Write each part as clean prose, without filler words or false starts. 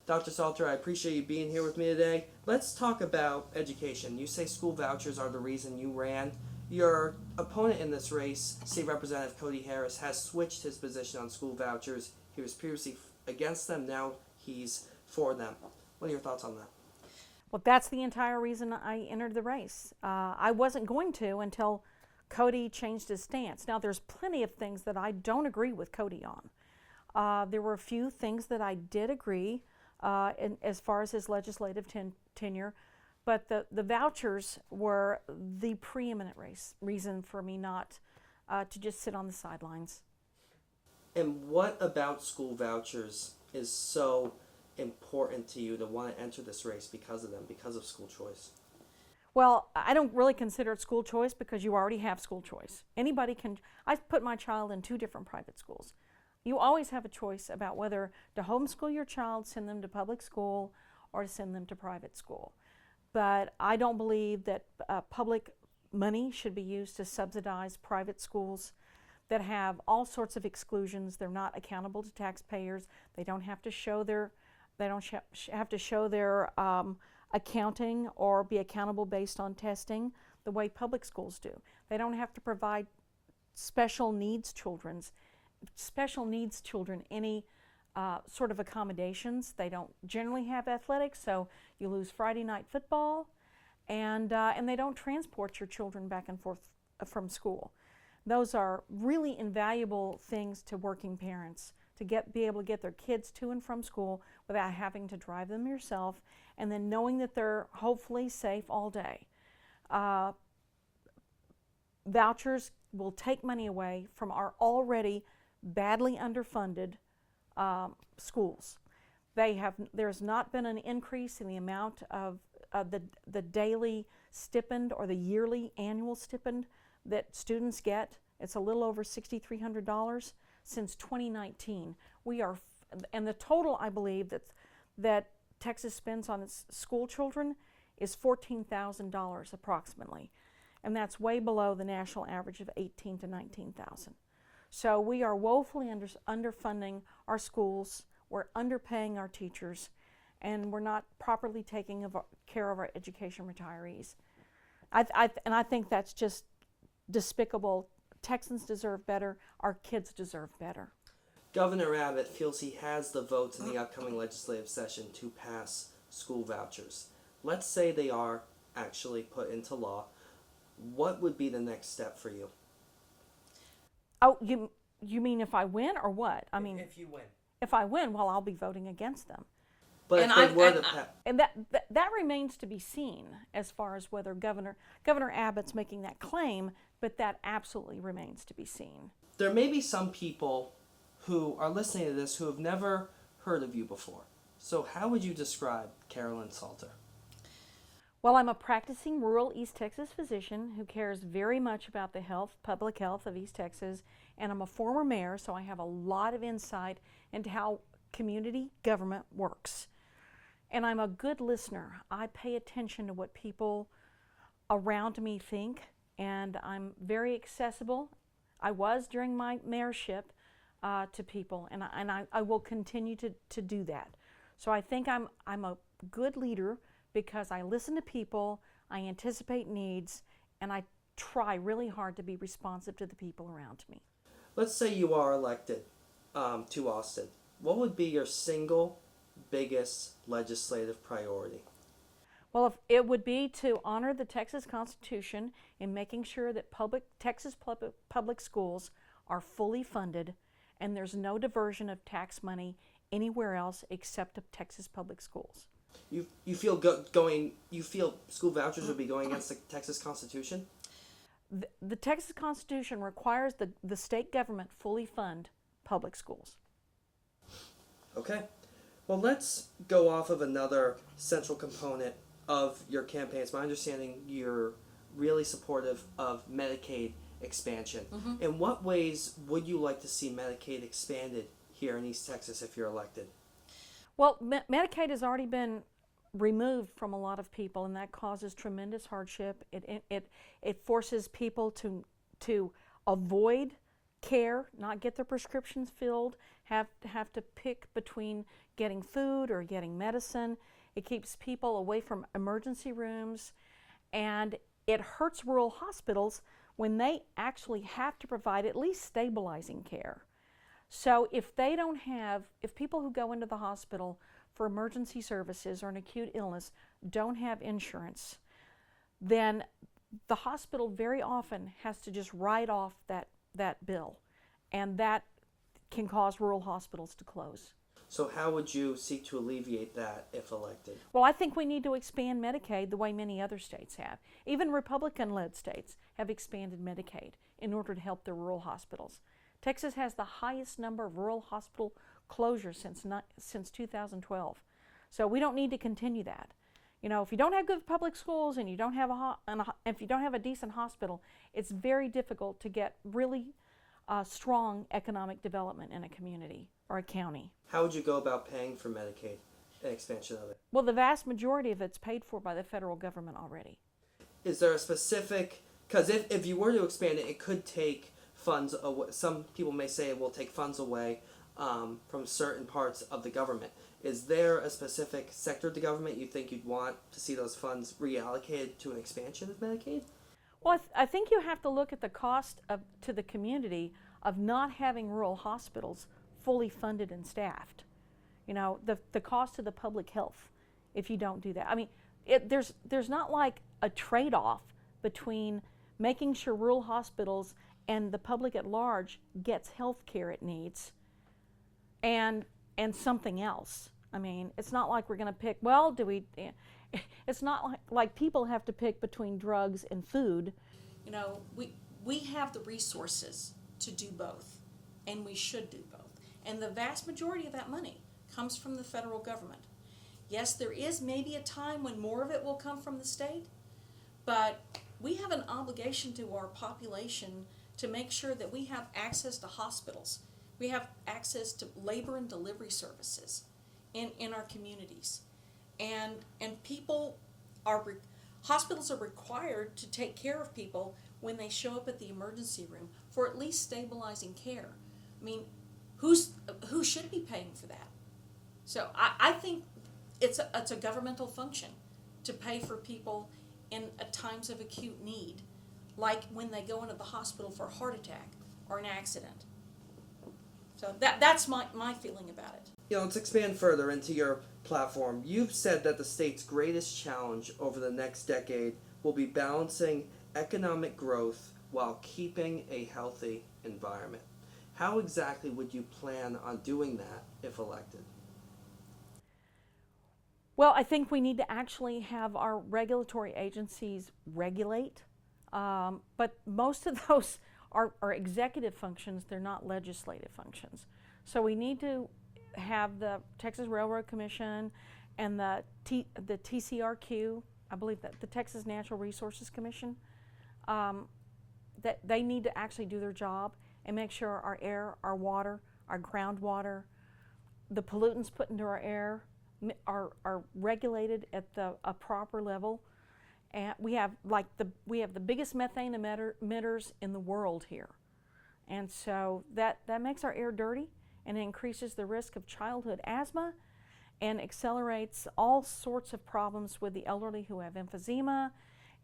Dr. Salter, I appreciate you being here with me today. Let's talk about education. You say school vouchers are the reason you ran. Your opponent in this race, State Representative Cody Harris, has switched his position on school vouchers. He was previously against them, now he's for them. What are your thoughts on that? Well, that's the entire reason I entered the race. I wasn't going to until Cody changed his stance. Now, there's plenty of things that I don't agree with Cody on. There were a few things that I did agree as far as his legislative tenure, but the vouchers were the preeminent reason for me not to just sit on the sidelines. And what about school vouchers is so important to you to want to enter this race because of them, because of school choice? Well, I don't really consider it school choice because you already have school choice. Anybody can. I've put my child in 2 different private schools. You always have a choice about whether to homeschool your child, send them to public school, or to send them to private school. But I don't believe that public money should be used to subsidize private schools that have all sorts of exclusions. They're not accountable to taxpayers. They don't have to show their accounting or be accountable based on testing the way public schools do. They don't have to provide special needs children any sort of accommodations. They don't generally have athletics, so you lose Friday night football, and they don't transport your children back and forth from school. Those are really invaluable things to working parents, to be able to get their kids to and from school without having to drive them yourself, and then knowing that they're hopefully safe all day. Vouchers will take money away from our already badly underfunded schools. There's not been an increase in the amount of the daily stipend or the yearly annual stipend that students get. It's a little over $6,300 since 2019. And the total, I believe, that Texas spends on its school children is $14,000 approximately, and that's way below the national average of $18,000 to $19,000. So we are woefully underfunding our schools. We're underpaying our teachers, and we're not properly taking care of our education retirees. And I think that's just despicable. Texans deserve better. Our kids deserve better. Governor Abbott feels he has the votes in the upcoming legislative session to pass school vouchers. Let's say they are actually put into law. What would be the next step for you? Oh, you mean if I win or what? I mean, if you win. If I win, well, I'll be voting against them. But and if they were to pass, and that remains to be seen as far as whether Governor Abbott's making that claim, but that absolutely remains to be seen. There may be some people who are listening to this who have never heard of you before. So how would you describe Carolyn Salter? Well, I'm a practicing rural East Texas physician who cares very much about the public health of East Texas, and I'm a former mayor, so I have a lot of insight into how community government works. And I'm a good listener. I pay attention to what people around me think, and I'm very accessible. I was during my mayorship to people, and I will continue to do that. So I think I'm a good leader because I listen to people, I anticipate needs, and I try really hard to be responsive to the people around me. Let's say you are elected to Austin. What would be your single biggest legislative priority? Well, it would be to honor the Texas Constitution in making sure that Texas public schools are fully funded and there's no diversion of tax money anywhere else except of Texas public schools. You feel school vouchers would be going against the Texas Constitution? The Texas Constitution requires the state government fully fund public schools. Okay. Well, let's go off of another central component of your campaign. It's my understanding you're really supportive of Medicaid expansion. Mm-hmm. In what ways would you like to see Medicaid expanded here in East Texas if you're elected? Well, Medicaid has already been removed from a lot of people, and that causes tremendous hardship. It forces people to avoid care, not get their prescriptions filled, have to pick between getting food or getting medicine. It keeps people away from emergency rooms, and it hurts rural hospitals when they actually have to provide at least stabilizing care. So if people who go into the hospital for emergency services or an acute illness don't have insurance, then the hospital very often has to just write off that bill, and that can cause rural hospitals to close. So how would you seek to alleviate that if elected? Well, I think we need to expand Medicaid the way many other states have. Even Republican-led states have expanded Medicaid in order to help their rural hospitals. Texas has the highest number of rural hospital closures since 2012. So we don't need to continue that. You know, if you don't have good public schools and you don't have if you don't have a decent hospital, it's very difficult to get really strong economic development in a community or a county. How would you go about paying for Medicaid and expansion of it? Well, the vast majority of it's paid for by the federal government already. Is there a specific, because if you were to expand it, it could take funds away. Some people may say it will take funds away from certain parts of the government. Is there a specific sector of the government you think you'd want to see those funds reallocated to an expansion of Medicaid? Well, I think you have to look at the cost to the community of not having rural hospitals fully funded and staffed. You know, the cost to the public health if you don't do that. I mean, there's not like a trade-off between making sure rural hospitals and the public at large gets health care it needs and something else. I mean, it's not like we're going to pick, well, it's not like people have to pick between drugs and food. You know, we have the resources to do both, and we should do both. And the vast majority of that money comes from the federal government. Yes, there is maybe a time when more of it will come from the state, but we have an obligation to our population to make sure that we have access to hospitals. We have access to labor and delivery services in our communities. And hospitals are required to take care of people when they show up at the emergency room for at least stabilizing care. I mean, who should be paying for that? So I think it's a governmental function to pay for people in times of acute need, like when they go into the hospital for a heart attack or an accident. So that's my feeling about it. You know, let's expand further into your platform. You've said that the state's greatest challenge over the next decade will be balancing economic growth while keeping a healthy environment. How exactly would you plan on doing that if elected? Well, I think we need to actually have our regulatory agencies regulate, but most of those are executive functions, they're not legislative functions. So we need to have the Texas Railroad Commission and the TCRQ, I believe that the Texas Natural Resources Commission, that they need to actually do their job and make sure our air, our water, our groundwater, the pollutants put into our air are regulated at a proper level. And we have the biggest methane emitters in the world here, and so that makes our air dirty and increases the risk of childhood asthma and accelerates all sorts of problems with the elderly who have emphysema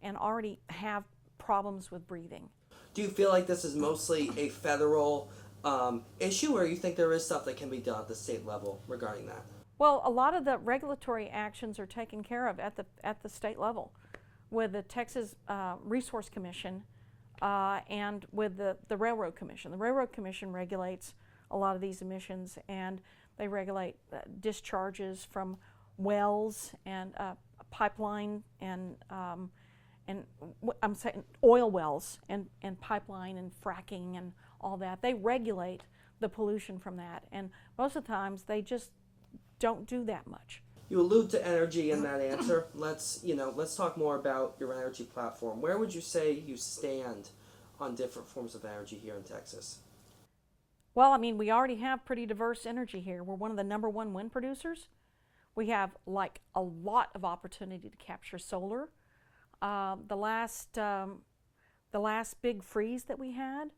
and already have problems with breathing. Do you feel like this is mostly a federal issue, or you think there is stuff that can be done at the state level regarding that? Well, a lot of the regulatory actions are taken care of at the state level with the Texas Resource Commission and with the Railroad Commission. The Railroad Commission regulates a lot of these emissions, and they regulate discharges from wells and pipeline and I'm saying oil wells and pipeline and fracking and all that. They regulate the pollution from that, and most of the times they just don't do that much. You allude to energy in that answer. Let's talk more about your energy platform. Where would you say you stand on different forms of energy here in Texas? Well, I mean, we already have pretty diverse energy here. We're one of the #1 wind producers. We have like a lot of opportunity to capture solar. The last big freeze that we had,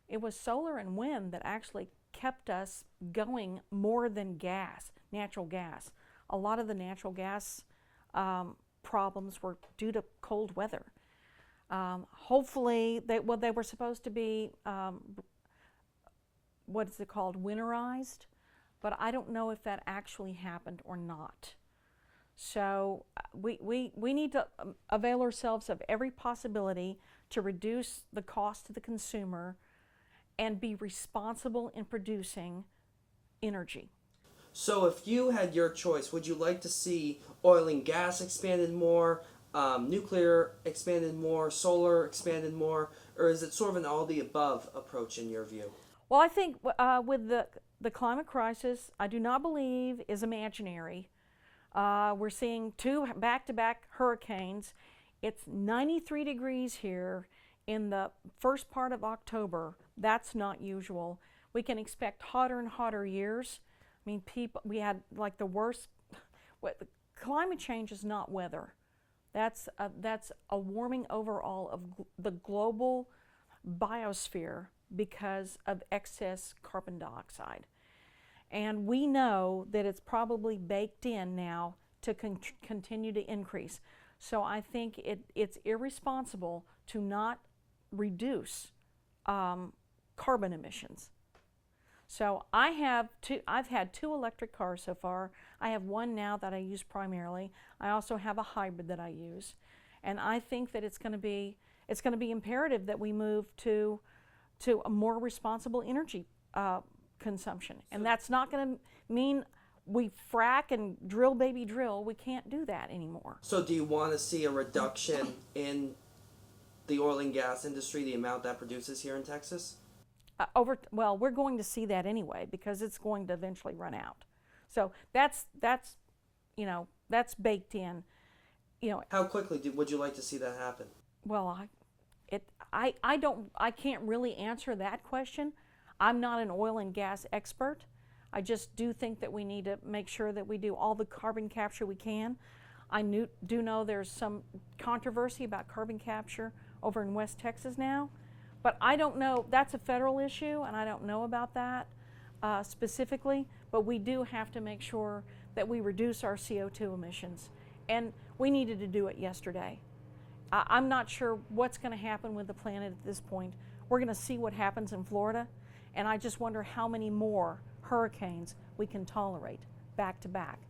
it was solar and wind that actually kept us going more than gas, natural gas. A lot of the natural gas problems were due to cold weather. Hopefully, they were supposed to be, what is it called, winterized, but I don't know if that actually happened or not. So we need to avail ourselves of every possibility to reduce the cost to the consumer and be responsible in producing energy. So if you had your choice, would you like to see oil and gas expanded more, nuclear expanded more, solar expanded more, or is it sort of an all the above approach in your view? Well, I think with the climate crisis, I do not believe is imaginary. We're seeing 2 back-to-back hurricanes. It's 93 degrees here in the first part of October. That's not usual. We can expect hotter and hotter years. I mean, we had like the worst. Climate change is not weather. That's a warming overall of the global biosphere because of excess carbon dioxide. And we know that it's probably baked in now to continue to increase. So I think it's irresponsible to not reduce carbon emissions. So I've had 2 electric cars so far. I have one now that I use primarily. I also have a hybrid that I use. And I think that it's going to be imperative that we move to a more responsible energy consumption. And that's not going to mean we frack and drill baby drill. We can't do that anymore. So do you want to see a reduction in the oil and gas industry, the amount that produces here in Texas? Well, we're going to see that anyway because it's going to eventually run out. So that's baked in. How quickly would you like to see that happen? Well, I can't really answer that question. I'm not an oil and gas expert. I just do think that we need to make sure that we do all the carbon capture we can. I do know there's some controversy about carbon capture over in West Texas now, but I don't know. That's a federal issue, and I don't know about that specifically, but we do have to make sure that we reduce our CO2 emissions, and we needed to do it yesterday. I'm not sure what's going to happen with the planet at this point. We're going to see what happens in Florida, and I just wonder how many more hurricanes we can tolerate back to back.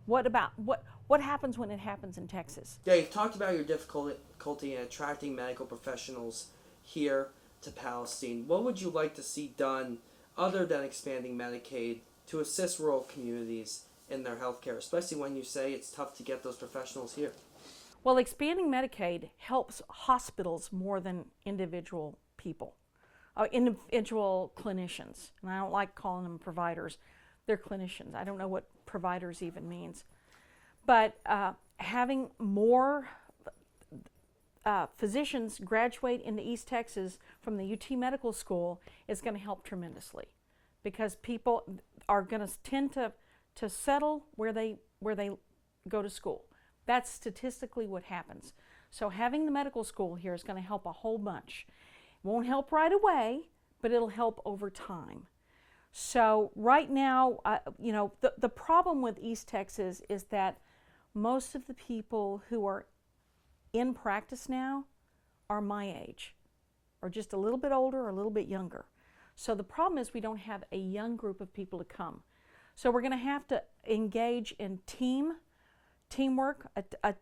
What happens when it happens in Texas? Yeah, you've talked about your difficulty in attracting medical professionals here to Palestine. What would you like to see done other than expanding Medicaid to assist rural communities in their health care, especially when you say it's tough to get those professionals here? Well, expanding Medicaid helps hospitals more than individual people, individual clinicians. And I don't like calling them providers. They're clinicians. I don't know what providers even means. But having more physicians graduate into East Texas from the UT Medical School is going to help tremendously, because people are going to tend to settle where they go to school. That's statistically what happens. So having the medical school here is going to help a whole bunch. It won't help right away, but it'll help over time. So right now, the problem with East Texas is that most of the people who are in practice now are my age, or just a little bit older or a little bit younger. So the problem is we don't have a young group of people to come. So we're going to have to engage in teamwork.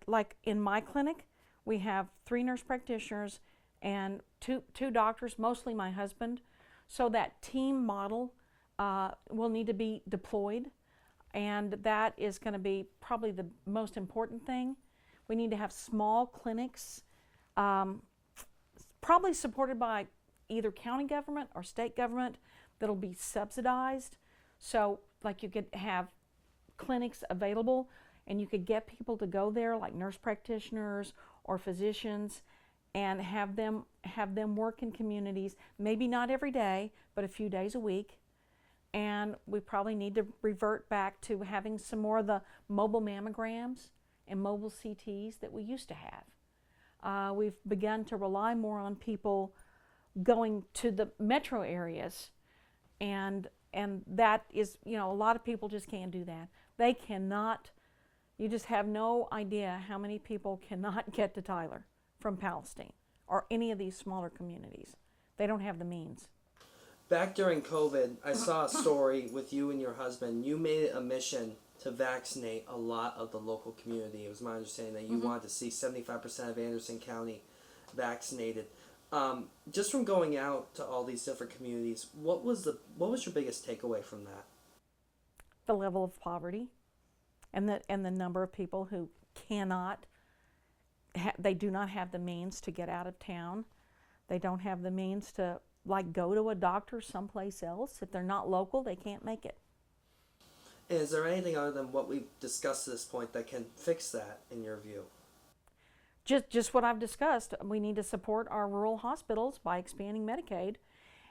Like in my clinic, we have 3 nurse practitioners and two doctors, mostly my husband. So that team model will need to be deployed, and that is going to be probably the most important thing. We need to have small clinics, probably supported by either county government or state government, that'll be subsidized. So like you could have clinics available and you could get people to go there, like nurse practitioners or physicians, and have them work in communities, maybe not every day, but a few days a week. And we probably need to revert back to having some more of the mobile mammograms and mobile CTs that we used to have. We've begun to rely more on people going to the metro areas and that is, you know, a lot of people just can't do that. They cannot. You just have no idea how many people cannot get to Tyler from Palestine or any of these smaller communities. They don't have the means. Back during COVID, I saw a story with you and your husband. You made it a mission to vaccinate a lot of the local community. It was my understanding that you wanted to see 75% of Anderson County vaccinated. Just from going out to all these different communities, what was your biggest takeaway from that? The level of poverty, and the number of people who cannot. They do not have the means to get out of town. They don't have the means to go to a doctor someplace else. If they're not local, they can't make it. And is there anything other than what we've discussed to this point that can fix that, in your view? Just what I've discussed. We need to support our rural hospitals by expanding Medicaid,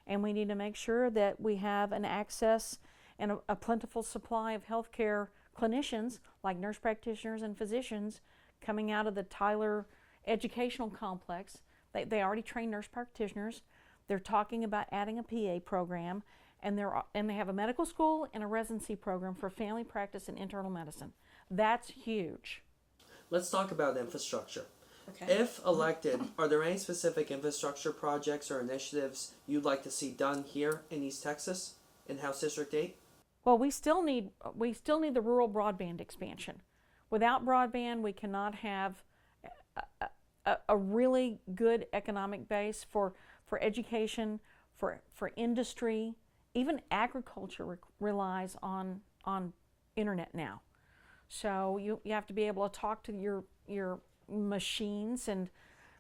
and we need to make sure that we have an access and a plentiful supply of healthcare clinicians, like nurse practitioners and physicians, coming out of the Tyler Educational Complex. They already train nurse practitioners. They're talking about adding a PA program, and they have a medical school and a residency program for family practice and internal medicine. That's huge. Let's talk about infrastructure. Okay. If elected, are there any specific infrastructure projects or initiatives you'd like to see done here in East Texas, in House District 8? Well, we still need the rural broadband expansion. Without broadband, we cannot have a really good economic base for education, for industry. Even agriculture relies on internet now. So you have to be able to talk to your machines and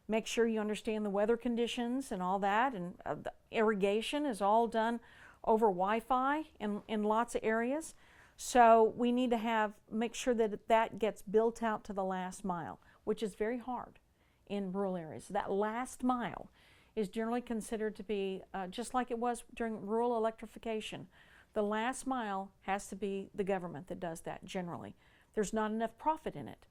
make sure you understand the weather conditions and all that. And the irrigation is all done over Wi-Fi in lots of areas. So we need to make sure that gets built out to the last mile, which is very hard in rural areas. That last mile is generally considered to be, just like it was during rural electrification, the last mile has to be the government that does that generally. There's not enough profit in it.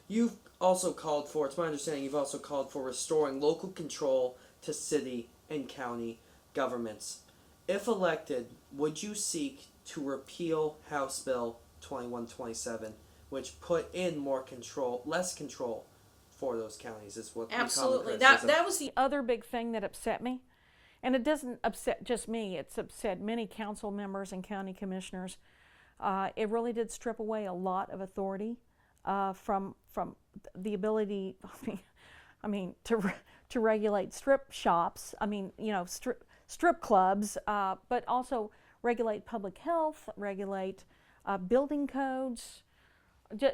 You've also called for, it's my understanding, you've also called for restoring local control to city and county governments. If elected, would you seek to repeal House Bill 2127, which put in more control, less control for those counties, is what Absolutely. we call it. That was The other big thing that upset me, and it doesn't upset just me, it's upset many council members and county commissioners. It really did strip away a lot of authority from the ability, to regulate strip shops. Strip clubs, but also regulate public health, regulate building codes.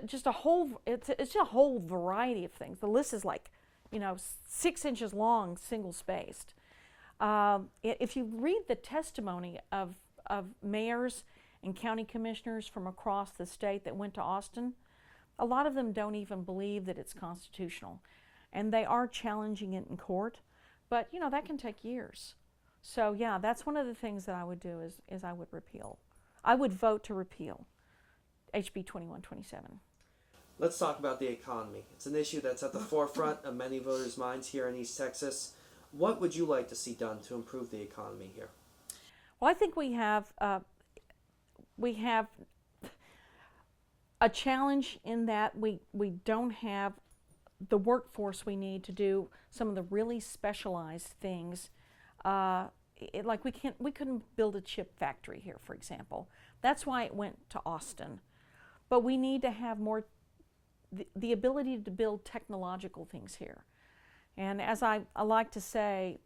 Just a whole, it's a whole variety of things. The list is 6 inches long, single spaced. If you read the testimony of mayors and county commissioners from across the state that went to Austin, a lot of them don't even believe that it's constitutional. And they are challenging it in court, but that can take years. So yeah, that's one of the things that I would do is I would repeal. I would vote to repeal HB 2127. Let's talk about the economy. It's an issue that's at the forefront of many voters' minds here in East Texas. What would you like to see done to improve the economy here? Well, I think we have a challenge in that we don't have the workforce we need to do some of the really specialized things. We couldn't build a chip factory here, for example. That's why it went to Austin. But we need to have more the ability to build technological things here. And as I like to say,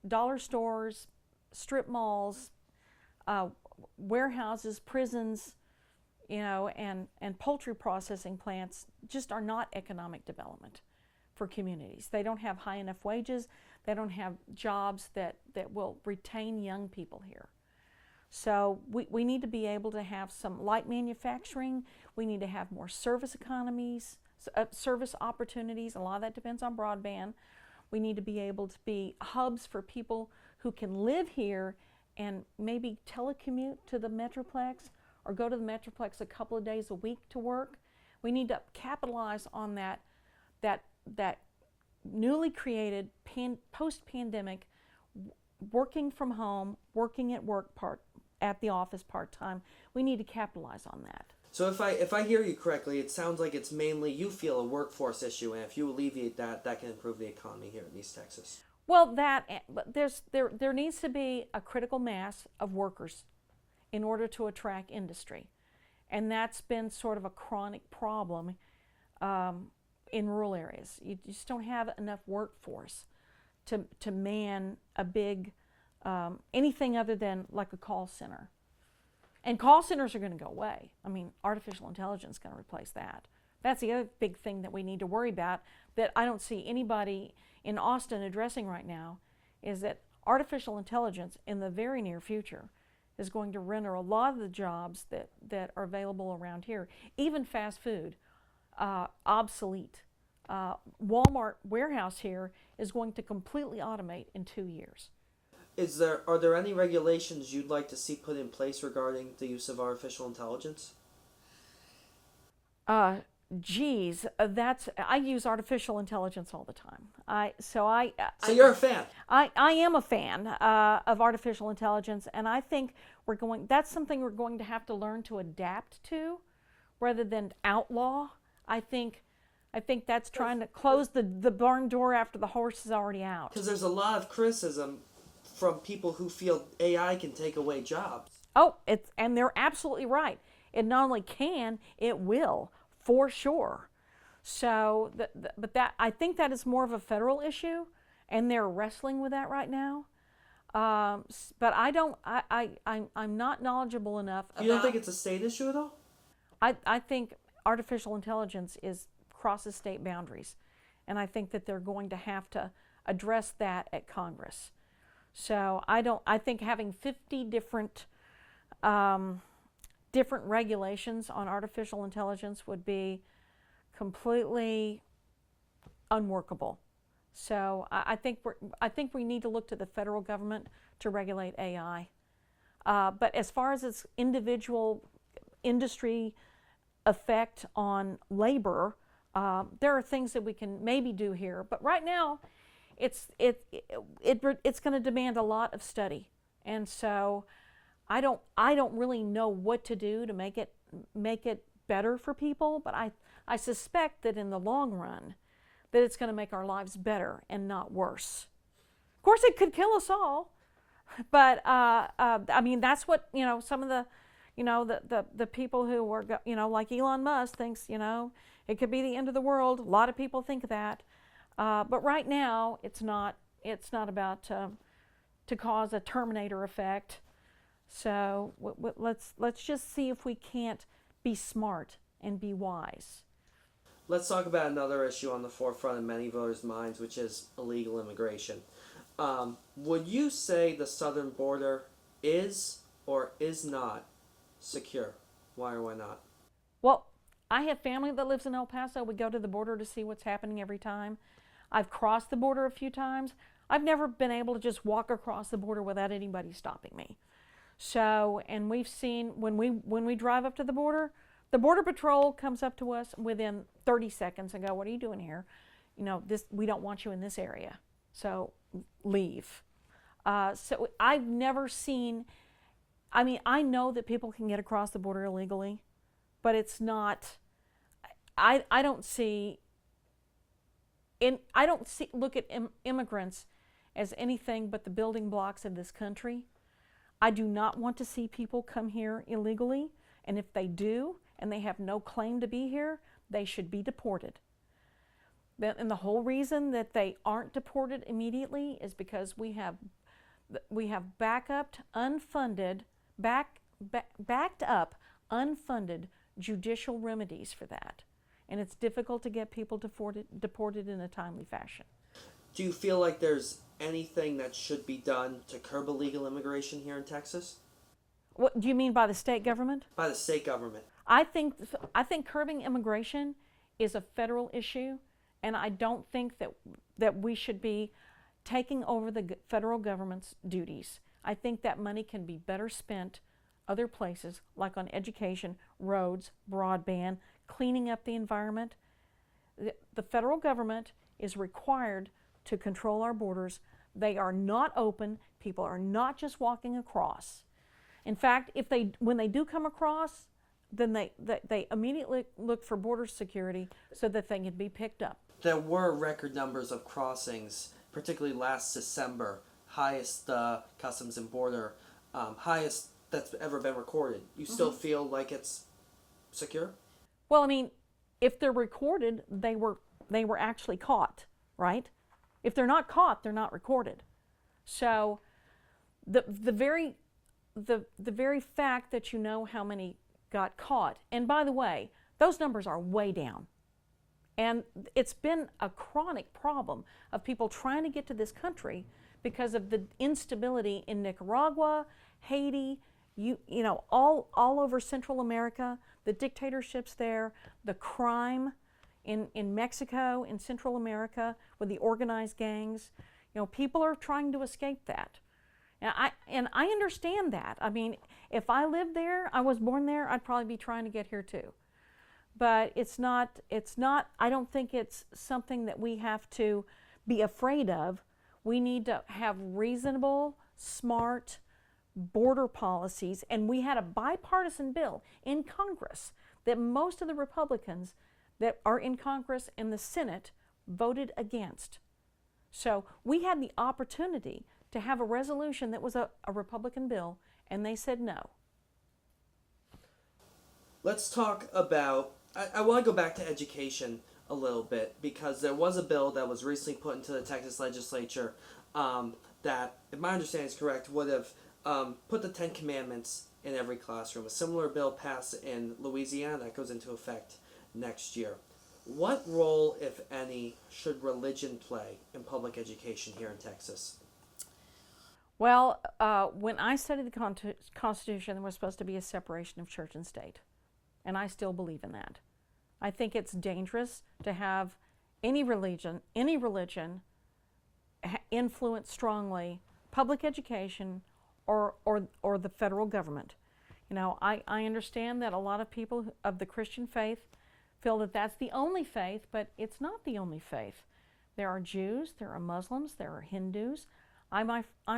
dollar stores, strip malls, warehouses, prisons, and poultry processing plants just are not economic development for communities. They don't have high enough wages. They don't have jobs that will retain young people here. So we need to be able to have some light manufacturing. We need to have more service economies, service opportunities. A lot of that depends on broadband. We need to be able to be hubs for people who can live here and maybe telecommute to the Metroplex or go to the Metroplex a couple of days a week to work. We need to capitalize on that newly created post-pandemic working from home, working at work at the office part-time. We need to capitalize on that. So if I hear you correctly, it sounds like it's mainly you feel a workforce issue, and if you alleviate that, that can improve the economy here in East Texas. Well, but there needs to be a critical mass of workers in order to attract industry, and that's been sort of a chronic problem in rural areas. You just don't have enough workforce to man a big anything other than like a call center. And call centers are going to go away. I mean, artificial intelligence is going to replace that. That's the other big thing that we need to worry about that I don't see anybody in Austin addressing right now, is that artificial intelligence in the very near future is going to render a lot of the jobs that are available around here, even fast food, obsolete. Walmart warehouse here is going to completely automate in 2 years. Are there any regulations you'd like to see put in place regarding the use of artificial intelligence? I use artificial intelligence all the time. So you're a fan. I am a fan of artificial intelligence, and I think that's something we're going to have to learn to adapt to, rather than outlaw. I think that's trying to close the barn door after the horse is already out. Because there's a lot of criticism from people who feel AI can take away jobs. Oh, and they're absolutely right. It not only can, it will, for sure. So, but I think that is more of a federal issue, and they're wrestling with that right now. But I'm not knowledgeable enough. You don't think it's a state issue at all? I think artificial intelligence crosses state boundaries, and I think that they're going to have to address that at Congress. So I think having 50 different regulations on artificial intelligence would be completely unworkable. So I think we need to look to the federal government to regulate AI. But as far as its individual industry effect on labor, there are things that we can maybe do here. But right now, it's going to demand a lot of study, and so I don't really know what to do to make it better for people. But I suspect that in the long run, that it's going to make our lives better and not worse. Of course, it could kill us all, but I mean that's what some of the people who were like Elon Musk thinks it could be the end of the world. A lot of people think that. But right now, it's not about to cause a Terminator effect. So let's just see if we can't be smart and be wise. Let's talk about another issue on the forefront of many voters' minds, which is illegal immigration. Would you say the southern border is or is not secure? Why or why not? Well, I have family that lives in El Paso. We go to the border to see what's happening every time. I've crossed the border a few times. I've never been able to just walk across the border without anybody stopping me. So, and we've seen when we drive up to the border patrol comes up to us within 30 seconds and go, "What are you doing here? We don't want you in this area. So leave." So I've never seen. I mean, I know that people can get across the border illegally, but it's not. I don't see. Look at immigrants as anything but the building blocks of this country. I do not want to see people come here illegally, and if they do, and they have no claim to be here, they should be deported. And the whole reason that they aren't deported immediately is because we have backed up unfunded judicial remedies for that. And it's difficult to get people deported in a timely fashion. Do you feel like there's anything that should be done to curb illegal immigration here in Texas? What do you mean by the state government? By the state government. I think curbing immigration is a federal issue, and I don't think that we should be taking over the federal government's duties. I think that money can be better spent other places, like on education, roads, broadband, cleaning up the environment. The federal government is required to control our borders. They are not open. People are not just walking across. In fact, when they do come across, then they immediately look for border security so that they can be picked up. There were record numbers of crossings, particularly last December, highest Customs and Border, highest that's ever been recorded. You still feel like it's secure? Well, I mean, if they're recorded, they were actually caught, right? If they're not caught, they're not recorded. So the very fact that you know how many got caught, and by the way, those numbers are way down. And it's been a chronic problem of people trying to get to this country because of the instability in Nicaragua, Haiti, you know, all over Central America, the dictatorships there, the crime in Mexico, in Central America, with the organized gangs. You know, people are trying to escape that. And I understand that. I mean, if I lived there, I was born there, I'd probably be trying to get here too. But it's not, I don't think it's something that we have to be afraid of. We need to have reasonable, smart border policies. And we had a bipartisan bill in Congress that most of the Republicans that are in Congress and the Senate voted against. So we had the opportunity to have a resolution that was a Republican bill, and they said no. Let's talk about, I want to go back to education a little bit, because there was a bill that was recently put into the Texas legislature that, if my understanding is correct, would have put the 10 Commandments in every classroom. A similar bill passed in Louisiana that goes into effect next year. What role, if any, should religion play in public education here in Texas? Well, when I studied the Constitution, there was supposed to be a separation of church and state. And I still believe in that. I think it's dangerous to have any religion influence strongly public education or the federal government. You know, I understand that a lot of people of the Christian faith feel that that's the only faith, but it's not the only faith. There are Jews, there are Muslims, there are Hindus. I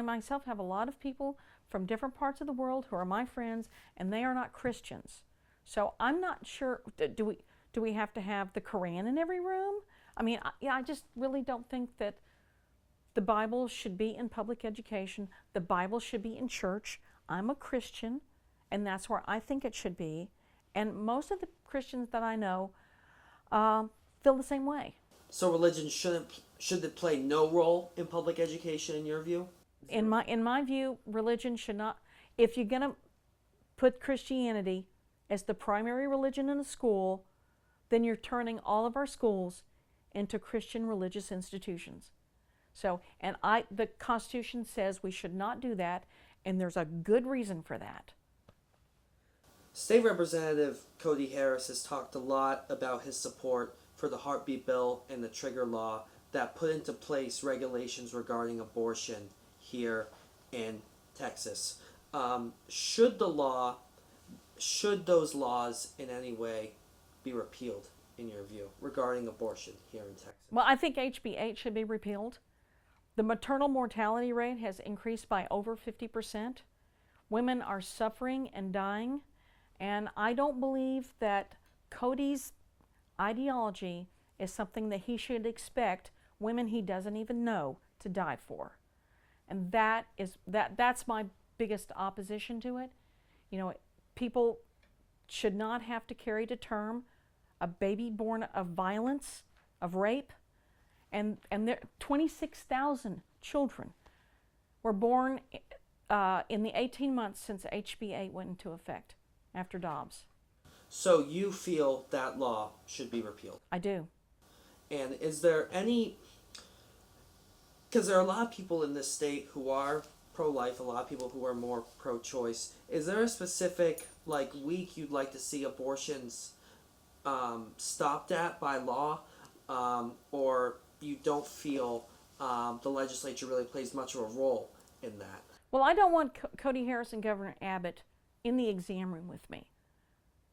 myself have a lot of people from different parts of the world who are my friends, and they are not Christians. So I'm not sure, do we have to have the Quran in every room? I mean, I just really don't think that the Bible should be in public education. The Bible should be in church. I'm a Christian, and that's where I think it should be. And most of the Christians that I know feel the same way. So religion should it play no role in public education in your view? In my view, religion should not. If you're going to put Christianity as the primary religion in a school, then you're turning all of our schools into Christian religious institutions. So, and the Constitution says we should not do that, and there's a good reason for that. State Representative Cody Harris has talked a lot about his support for the heartbeat bill and the trigger law that put into place regulations regarding abortion here in Texas. Should those laws in any way be repealed, in your view, regarding abortion here in Texas? Well, I think HB 8 should be repealed. The maternal mortality rate has increased by over 50%. Women are suffering and dying, and I don't believe that Cody's ideology is something that he should expect women he doesn't even know to die for. And that's my biggest opposition to it. You know, people should not have to carry to term a baby born of violence, of rape, and there 26,000 children were born in the 18 months since HB 8 went into effect after Dobbs. So you feel that law should be repealed? I do. And is there any, because there are a lot of people in this state who are pro-life, a lot of people who are more pro-choice. Is there a specific week you'd like to see abortions stopped at by law, or you don't feel the legislature really plays much of a role in that? Well, I don't want Cody Harris and Governor Abbott in the exam room with me.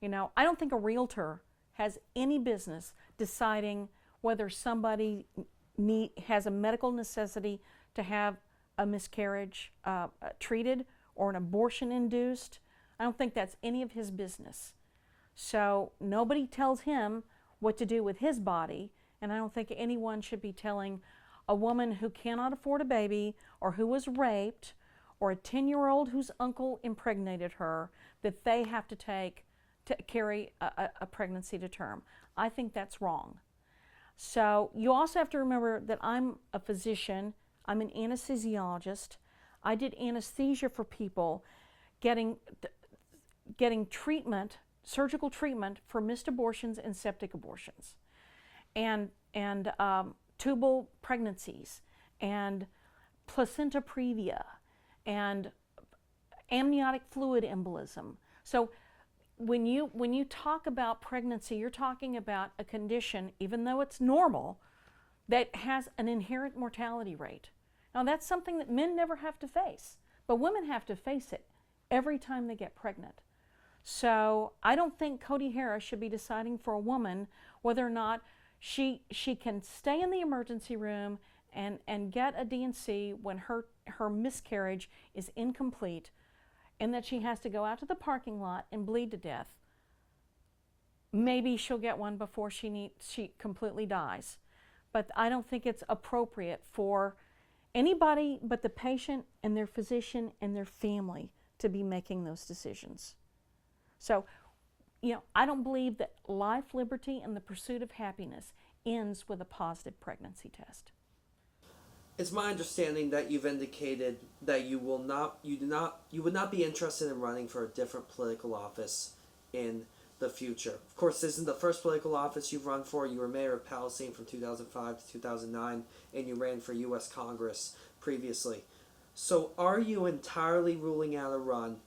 You know, I don't think a realtor has any business deciding whether somebody has a medical necessity to have a miscarriage treated, or an abortion induced. I don't think that's any of his business. So nobody tells him what to do with his body, and I don't think anyone should be telling a woman who cannot afford a baby or who was raped or a 10-year-old whose uncle impregnated her that they have to carry a pregnancy to term. I think that's wrong. So you also have to remember that I'm a physician, I'm an anesthesiologist. I did anesthesia for people getting treatment, surgical treatment for missed abortions and septic abortions, and tubal pregnancies, and placenta previa, and amniotic fluid embolism. So when you talk about pregnancy, you're talking about a condition, even though it's normal, that has an inherent mortality rate. Now that's something that men never have to face, but women have to face it every time they get pregnant. So I don't think Cody Harris should be deciding for a woman whether or not she can stay in the emergency room and get a D&C when her miscarriage is incomplete, and that she has to go out to the parking lot and bleed to death. Maybe she'll get one before she completely dies. But I don't think it's appropriate for anybody but the patient and their physician and their family to be making those decisions. So, I don't believe that life, liberty, and the pursuit of happiness ends with a positive pregnancy test. It's my understanding that you've indicated that you would not be interested in running for a different political office in the future. Of course, this isn't the first political office you've run for. You were mayor of Palestine from 2005 to 2009, and you ran for U.S. Congress previously. So are you entirely ruling out a run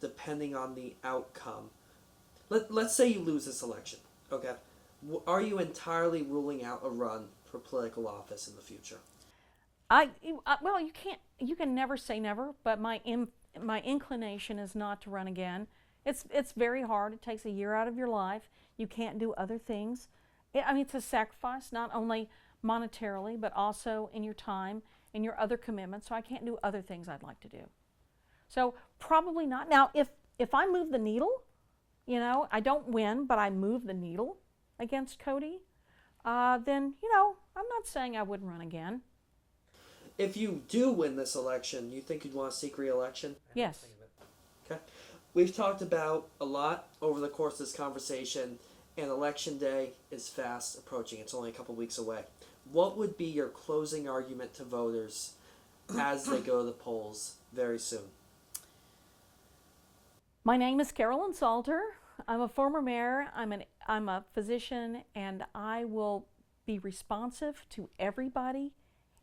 depending on the outcome? Let's say you lose this election, okay? Are you entirely ruling out a run for political office in the future? Well, you can never say never, but my inclination is not to run again. It's very hard. It takes a year out of your life. You can't do other things. It's a sacrifice, not only monetarily, but also in your time and your other commitments. So I can't do other things I'd like to do. So probably not. Now, if I move the needle, I don't win, but I move the needle against Cody, then, I'm not saying I wouldn't run again. If you do win this election, you think you'd want to seek re-election? Yes. Okay. We've talked about a lot over the course of this conversation, and Election Day is fast approaching. It's only a couple weeks away. What would be your closing argument to voters as they go to the polls very soon? My name is Carolyn Salter. I'm a former mayor. I'm a physician, and I will be responsive to everybody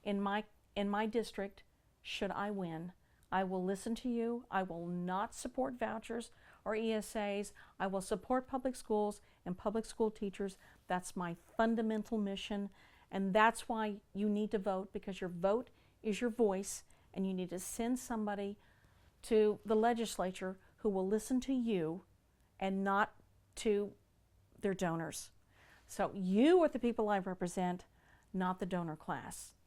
in my district should I win. I will listen to you. I will not support vouchers or ESAs. I will support public schools and public school teachers. That's my fundamental mission, and that's why you need to vote, because your vote is your voice, and you need to send somebody to the legislature who will listen to you and not to their donors. So you are the people I represent, not the donor class.